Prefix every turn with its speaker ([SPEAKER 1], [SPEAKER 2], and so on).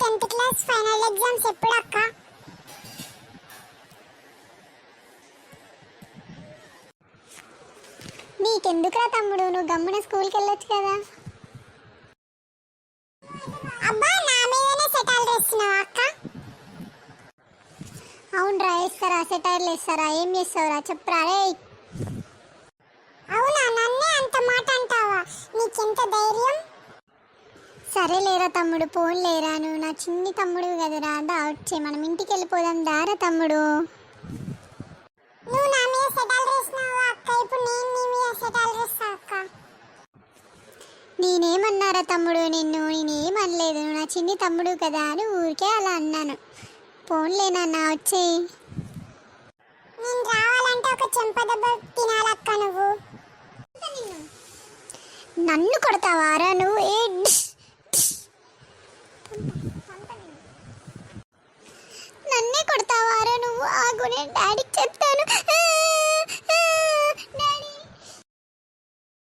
[SPEAKER 1] 10th class final exams ఎప్పుడు అక్క? నీకెందుకురా తమ్ముడు, నువ్వు గమ్మున స్కూల్కి వెళ్ళొచ్చు కదా. అబ్బా, నా మీదనే సెటైల్ వేస్తున్నావా అక్క? అవునరా, వేస్తారా? సెటైర్లు వేస్తారా? ఏం చేస్తావురా చెప్పురా రే. అవునా, నన్నే అంత మాట అంటావా? నీకెంత ధైర్యం? సరే లేరా తమ్ముడు, ఫోన్ లేరా, నువ్వు నా చిన్ని తమ్ముడు కదరా. దా వచ్చే మనం ఇంటికి వెళ్ళిపోదాం దారా తమ్ముడు. నువ్వు నా మీద సెటైల్ వేసినావా అక్క? ఇప్పుడు నేను నీ మీద సెటైల్ వేస్తా అక్క. నేనేమన్నారా తమ్ముడు నేనేమనలేదు. నువ్వు నా చిన్ని తమ్ముడు కదా అని ఊరికే అలా అన్నాను. ఫోన్లేనన్నా వచ్చేయి. నేను రావాలంటే ఒక చెంపదెబ్బ తినాలక్క నువ్వు. నన్ను కొడతావారా నువ్వు? నన్నే కొడతావారా నువ్వు? ఆగు, నేను డాడీకి చెప్తాను.